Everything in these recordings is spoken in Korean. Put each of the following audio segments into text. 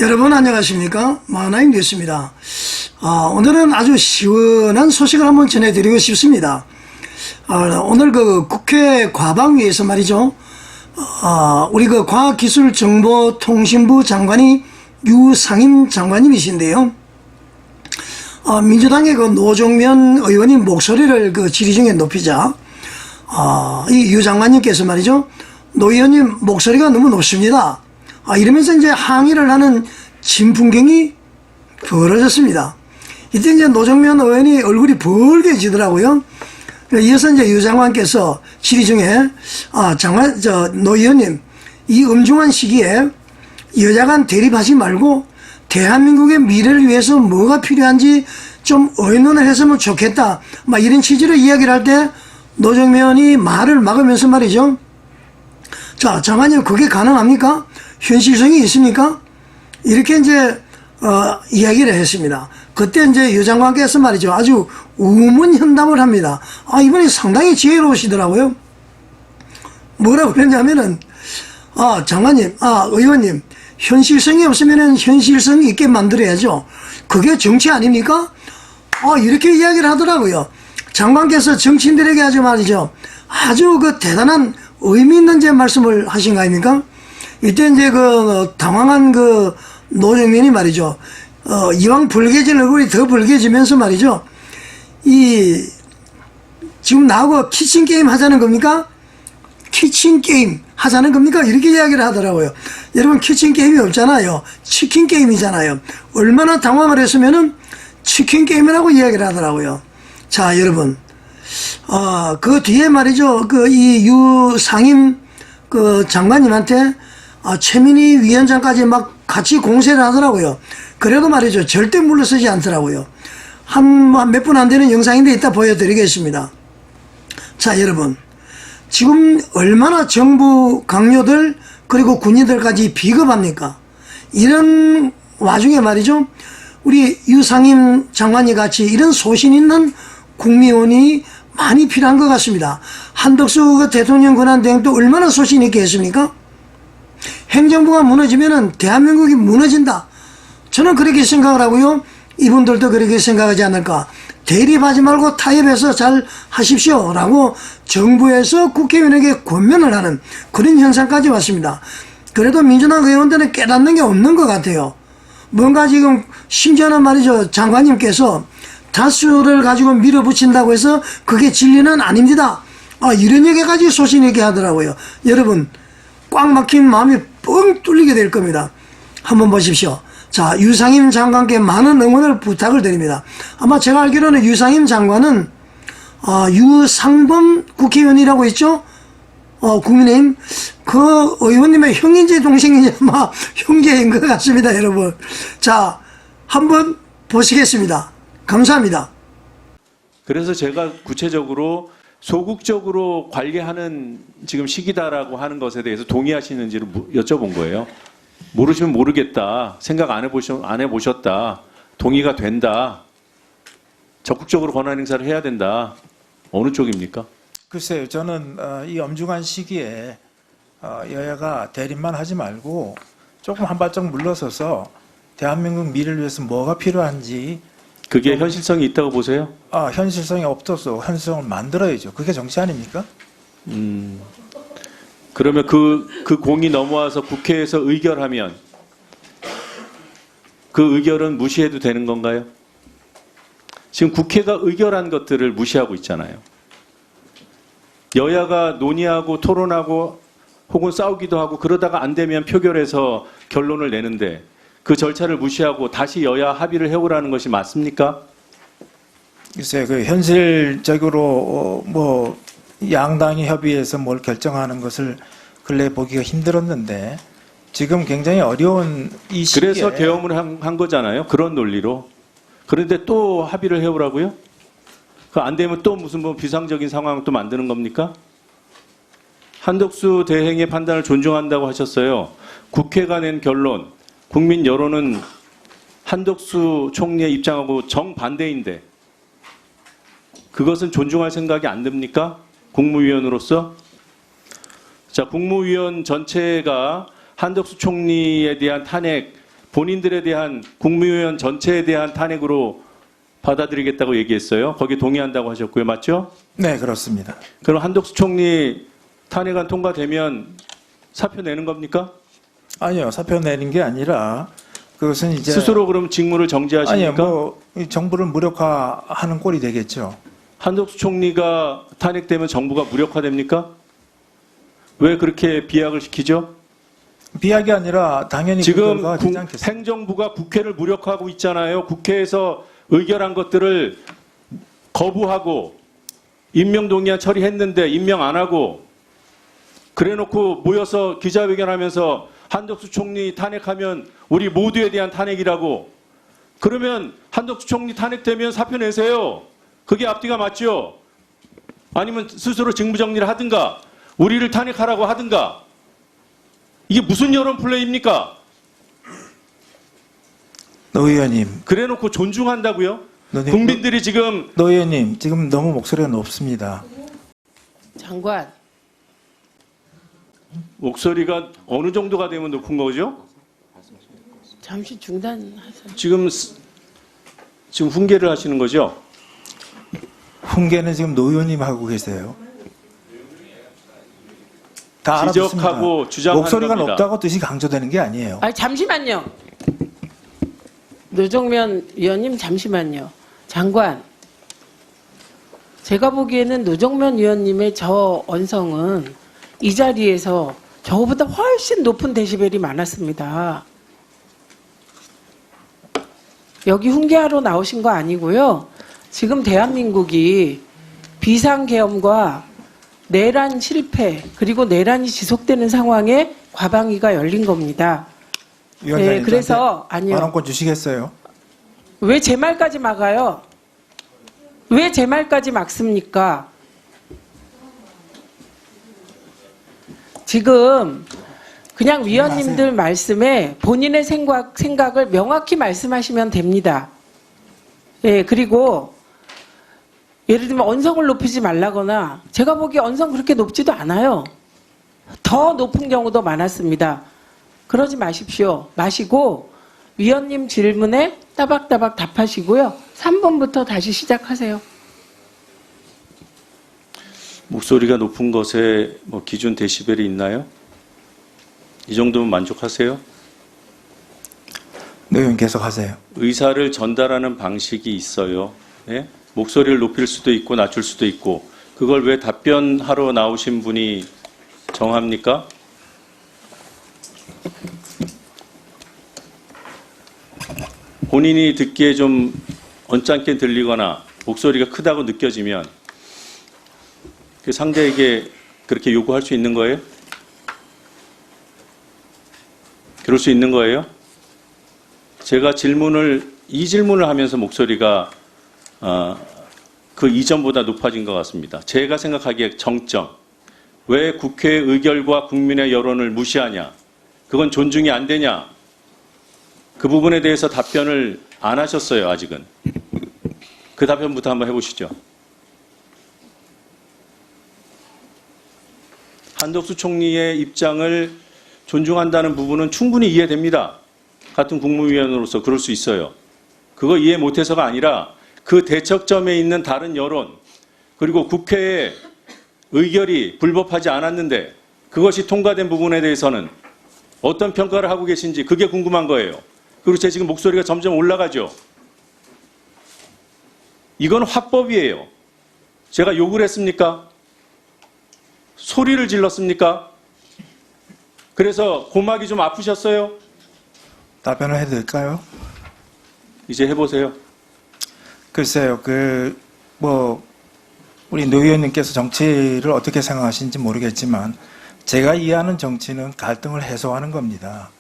여러분 안녕하십니까? 마하나임 뉴스입니다. 오늘은 아주 시원한 소식을 한번 전해드리고 싶습니다. 오늘 그 국회 과방위에서 말이죠. 우리 그 과학기술정보통신부 장관이 유상임 장관님이신데요. 민주당의 그 노정면 의원님 목소리를 그 질의 중에 높이자, 이 유 장관님께서 말이죠. 노 의원님 목소리가 너무 높습니다. 이러면서 이제 항의를 하는 진풍경이 벌어졌습니다. 이때 이제 노정면 의원이 얼굴이 벌게지더라고요. 이어서 이제 유 장관께서 질의 중에, 노 의원님, 이 엄중한 시기에 여야 간 대립하지 말고 대한민국의 미래를 위해서 뭐가 필요한지 좀 의논을 했으면 좋겠다. 막 이런 취지로 이야기를 할 때 노정면이 말을 막으면서 말이죠. 자, 장관님, 그게 가능합니까? 현실성이 있습니까? 이렇게 이제, 이야기를 했습니다. 그때 이제 유 장관께서 말이죠. 아주 우문현담을 합니다. 이분이 상당히 지혜로우시더라고요. 뭐라고 그랬냐면은, 장관님, 의원님, 현실성이 없으면은 현실성 있게 만들어야죠. 그게 정치 아닙니까? 이렇게 이야기를 하더라고요. 장관께서 정치인들에게 아주 말이죠. 아주 그 대단한 의미 있는 제 말씀을 하신 거 아닙니까? 이때 이제 그 당황한 그 노정면이 말이죠. 이왕 불개진 얼굴이 더 불개지면서 말이죠. 지금 나하고 키친게임 하자는 겁니까? 키친게임 하자는 겁니까? 이렇게 이야기를 하더라고요. 여러분, 키친게임이 없잖아요. 치킨게임이잖아요. 얼마나 당황을 했으면은 치킨게임이라고 이야기를 하더라고요. 자, 여러분. 그 뒤에 말이죠. 이 유상임 장관님한테 최민희 위원장까지 막 같이 공세를 하더라고요. 그래도 말이죠. 절대 물러서지 않더라고요. 몇 분 안 되는 영상인데 이따 보여드리겠습니다. 자, 여러분. 지금 얼마나 정부 강요들 그리고 군인들까지 비겁합니까? 이런 와중에 말이죠. 우리 유상임 장관이 같이 이런 소신 있는 국무위원이 많이 필요한 것 같습니다. 한덕수 대통령 권한 대행도 얼마나 소신 있게 했습니까? 행정부가 무너지면은 대한민국이 무너진다. 저는 그렇게 생각을 하고요. 이분들도 그렇게 생각하지 않을까. 대립하지 말고 타협해서 잘 하십시오 라고 정부에서 국회의원에게 권면을 하는 그런 현상까지 왔습니다. 그래도 민주당 의원들은 깨닫는 게 없는 것 같아요. 뭔가 지금 심지어는 말이죠. 장관님께서 다수를 가지고 밀어붙인다고 해서 그게 진리는 아닙니다. 이런 얘기까지 소신 있게 하더라고요. 여러분, 꽉 막힌 마음이 뻥 뚫리게 될 겁니다. 한번 보십시오. 자, 유상임 장관께 많은 응원을 부탁을 드립니다. 아마 제가 알기로는 유상임 장관은 유상범 국회의원이라고 있죠? 국민의힘 그 의원님의 형인지 동생인지 아마 형제인 것 같습니다, 여러분. 자, 한번 보시겠습니다. 감사합니다. 그래서 제가 구체적으로 소극적으로 관리하는 지금 시기다라고 하는 것에 대해서 동의하시는지를 여쭤본 거예요. 모르시면 모르겠다. 생각 안 해보셨다. 동의가 된다. 적극적으로 권한 행사를 해야 된다. 어느 쪽입니까? 글쎄요. 저는 이 엄중한 시기에 여야가 대립만 하지 말고 조금 한 발짝 물러서서 대한민국 미래를 위해서 뭐가 필요한지 그게 현실성이 있다고 보세요? 현실성이 없어서 현실성을 만들어야죠. 그게 정치 아닙니까? 그러면 그 공이 넘어와서 국회에서 의결하면 그 의결은 무시해도 되는 건가요? 지금 국회가 의결한 것들을 무시하고 있잖아요. 여야가 논의하고 토론하고 혹은 싸우기도 하고 그러다가 안 되면 표결해서 결론을 내는데 그 절차를 무시하고 다시 여야 합의를 해오라는 것이 맞습니까? 글쎄요. 그 현실적으로 양당이 협의해서 뭘 결정하는 것을 근래 보기가 힘들었는데 지금 굉장히 어려운 이 시기에 그래서 계엄을 한 거잖아요. 그런 논리로. 그런데 또 합의를 해오라고요? 그 안 되면 또 무슨 비상적인 상황을 또 만드는 겁니까? 한덕수 대행의 판단을 존중한다고 하셨어요. 국회가 낸 결론, 국민 여론은 한덕수 총리의 입장하고 정반대인데 그것은 존중할 생각이 안 듭니까? 국무위원으로서? 자, 국무위원 전체가 한덕수 총리에 대한 탄핵 본인들에 대한 국무위원 전체에 대한 탄핵으로 받아들이겠다고 얘기했어요. 거기에 동의한다고 하셨고요. 맞죠? 네, 그렇습니다. 그럼 한덕수 총리 탄핵안 통과되면 사표 내는 겁니까? 아니요, 사표 내는 게 아니라 그것은 이제 스스로 그럼 직무를 정지하십니까? 아니요, 뭐 이 정부를 무력화하는 꼴이 되겠죠. 한덕수 총리가 탄핵되면 정부가 무력화됩니까? 왜 그렇게 비약을 시키죠? 비약이 아니라 당연히 지금 그거가 되지 않겠습니까? 행정부가 국회를 무력화하고 있잖아요. 국회에서 의결한 것들을 거부하고 임명동의안 처리했는데 임명 안 하고 그래놓고 모여서 기자회견하면서 한덕수 총리 탄핵하면 우리 모두에 대한 탄핵이라고. 그러면 한덕수 총리 탄핵되면 사표 내세요. 그게 앞뒤가 맞죠? 아니면 스스로 직무정리를 하든가 우리를 탄핵하라고 하든가. 이게 무슨 여론 플레이입니까? 노 의원님, 그래놓고 존중한다고요? 노 국민들이 지금 의원님 지금 너무 목소리가 높습니다. 장관, 목소리가 어느 정도가 되면 높은 거죠? 잠시 중단하세요. 지금 훈계를 하시는 거죠? 훈계는 지금 노 의원님 하고 계세요. 다 알아듣습니다. 지적하고 주장하는 목소리가 겁니다. 높다고 뜻이 강조되는 게 아니에요. 아, 잠시만요. 노정면 의원님 잠시만요. 장관, 제가 보기에는 노정면 의원님의 저 언성은 이 자리에서 저보다 훨씬 높은 데시벨이 많았습니다. 여기 훈계하러 나오신 거 아니고요. 지금 대한민국이 비상계엄과 내란 실패 그리고 내란이 지속되는 상황에 과방위가 열린 겁니다. 위원장님, 그래서 저한테 아니요. 발언권 주시겠어요? 왜 제 말까지 막아요? 왜 제 말까지 막습니까? 지금 그냥 위원님들 말씀에 본인의 생각을 명확히 말씀하시면 됩니다. 예, 그리고 예를 들면 언성을 높이지 말라거나 제가 보기에 언성 그렇게 높지도 않아요. 더 높은 경우도 많았습니다. 그러지 마십시오. 마시고 위원님 질문에 따박따박 답하시고요. 3번부터 다시 시작하세요. 목소리가 높은 것에 뭐 기준 데시벨이 있나요? 이 정도면 만족하세요? 네, 의원 계속 하세요. 의사를 전달하는 방식이 있어요. 예? 목소리를 높일 수도 있고 낮출 수도 있고 그걸 왜 답변하러 나오신 분이 정합니까? 본인이 듣기에 좀 언짢게 들리거나 목소리가 크다고 느껴지면 그 상대에게 그렇게 요구할 수 있는 거예요? 그럴 수 있는 거예요? 제가 이 질문을 하면서 목소리가 그 이전보다 높아진 것 같습니다. 제가 생각하기에 정점. 왜 국회의 의결과 국민의 여론을 무시하냐? 그건 존중이 안 되냐? 그 부분에 대해서 답변을 안 하셨어요, 아직은. 그 답변부터 한번 해보시죠. 한덕수 총리의 입장을 존중한다는 부분은 충분히 이해됩니다. 같은 국무위원으로서 그럴 수 있어요. 그거 이해 못해서가 아니라 그 대척점에 있는 다른 여론 그리고 국회의 의결이 불법하지 않았는데 그것이 통과된 부분에 대해서는 어떤 평가를 하고 계신지 그게 궁금한 거예요. 그리고 제 지금 목소리가 점점 올라가죠. 이건 화법이에요. 제가 욕을 했습니까? 소리를 질렀습니까? 그래서 고막이 좀 아프셨어요? 답변을 해도 될까요? 이제 해보세요. 글쎄요, 우리 노 의원님께서 정치를 어떻게 생각하시는지 모르겠지만, 제가 이해하는 정치는 갈등을 해소하는 겁니다.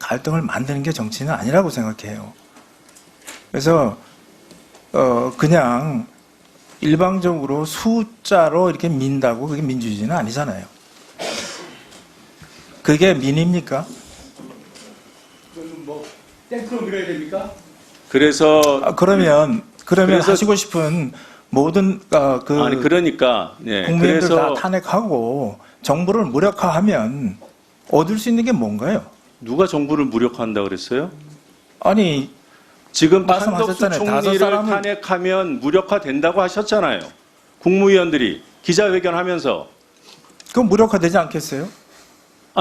갈등을 만드는 게 정치는 아니라고 생각해요. 그래서, 그냥 일방적으로 숫자로 이렇게 민다고 그게 민주주의는 아니잖아요. 그게 민입니까? 그러면 뭐 땡크로 밀어야 됩니까? 그래서 그러면 그래서- 하시고 싶은 모든 아니 그러니까 네. 국민들 다 그래서 탄핵하고 정부를 무력화하면 얻을 수 있는 게 뭔가요? 누가 정부를 무력화한다 그랬어요? 아니 지금 한덕수 말씀하셨잖아요. 다섯 총리를 사람을 탄핵하면 무력화된다고 하셨잖아요. 국무위원들이 기자회견하면서. 그건 무력화되지 않겠어요?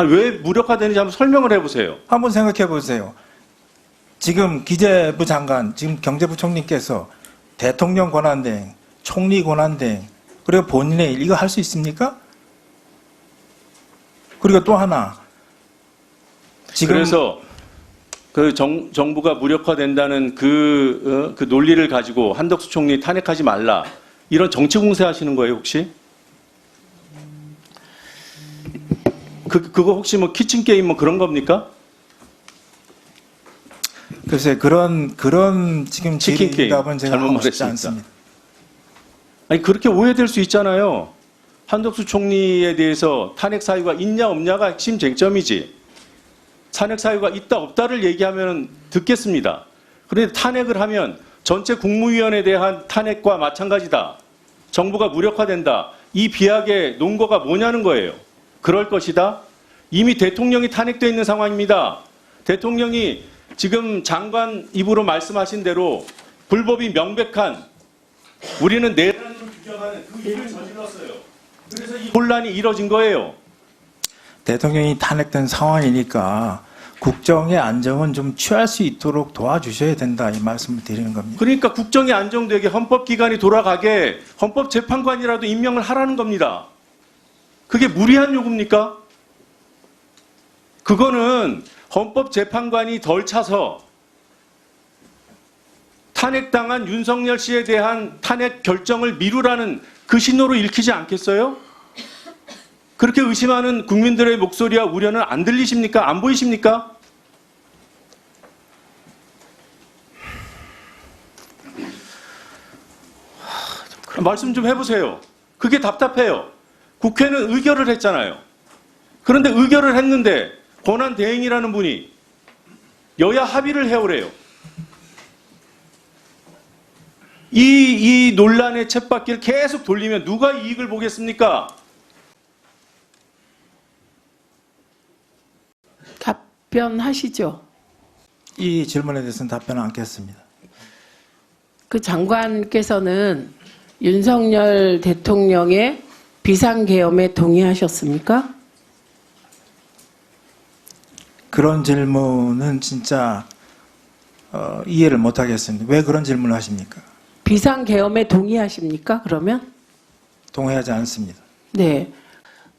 왜 무력화되는지 한번 설명을 해보세요. 한번 생각해 보세요. 지금 기재부 장관, 지금 경제부총리께서 대통령 권한대행, 총리 권한대행, 그리고 본인의 일 이거 할 수 있습니까? 그리고 또 하나 지금 그래서 그 정부가 무력화된다는 그 논리를 가지고 한덕수 총리 탄핵하지 말라 이런 정치 공세하시는 거예요 혹시? 그거 혹시 뭐 키친 게임 뭐 그런 겁니까? 글쎄 그런 지금 치킨 게임. 질의답은 제가 잘못 하고 싶지 말했습니다. 않습니다. 아니 그렇게 오해될 수 있잖아요. 한덕수 총리에 대해서 탄핵 사유가 있냐 없냐가 핵심 쟁점이지. 탄핵 사유가 있다 없다를 얘기하면 듣겠습니다. 그런데 탄핵을 하면 전체 국무위원에 대한 탄핵과 마찬가지다. 정부가 무력화된다. 이 비약의 논거가 뭐냐는 거예요. 그럴 것이다. 이미 대통령이 탄핵되어 있는 상황입니다. 대통령이 지금 장관 입으로 말씀하신 대로 불법이 명백한 우리는 내란으로 규정하는 그 일을 저질렀어요. 그래서 이 혼란이 이뤄진 거예요. 대통령이 탄핵된 상황이니까 국정의 안정은 좀 취할 수 있도록 도와주셔야 된다 이 말씀을 드리는 겁니다. 그러니까 국정이 안정되게 헌법기관이 돌아가게 헌법재판관이라도 임명을 하라는 겁니다. 그게 무리한 요구입니까? 그거는 헌법재판관이 덜 차서 탄핵당한 윤석열 씨에 대한 탄핵 결정을 미루라는 그 신호로 읽히지 않겠어요? 그렇게 의심하는 국민들의 목소리와 우려는 안 들리십니까? 안 보이십니까? 말씀 좀 해보세요. 그게 답답해요. 국회는 의결을 했잖아요. 그런데 의결을 했는데 권한대행이라는 분이 여야 합의를 해오래요. 이 논란의 쳇바퀴를 계속 돌리면 누가 이익을 보겠습니까? 답변하시죠. 이 질문에 대해서는 답변을 않겠습니다. 그 장관께서는 윤석열 대통령의 비상계엄에 동의하셨습니까? 그런 질문은 진짜 이해를 못하겠습니다. 왜 그런 질문을 하십니까? 비상계엄에 동의하십니까? 그러면? 동의하지 않습니다. 네.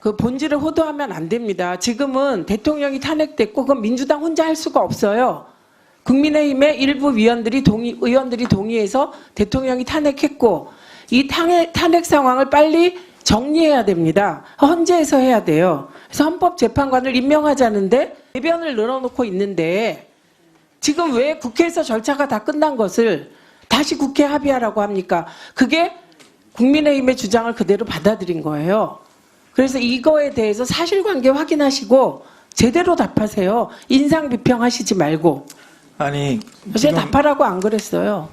그 본질을 호도하면 안 됩니다. 지금은 대통령이 탄핵됐고 그건 민주당 혼자 할 수가 없어요. 국민의힘의 일부 의원들이 동의해서 대통령이 탄핵했고 이 탄핵 상황을 빨리 정리해야 됩니다. 헌재에서 해야 돼요. 그래서 헌법재판관을 임명하자는데 대변을 늘어놓고 있는데 지금 왜 국회에서 절차가 다 끝난 것을 다시 국회 합의하라고 합니까? 그게 국민의힘의 주장을 그대로 받아들인 거예요. 그래서 이거에 대해서 사실관계 확인하시고 제대로 답하세요. 인상 비평하시지 말고. 아니 제가 답하라고 안 그랬어요.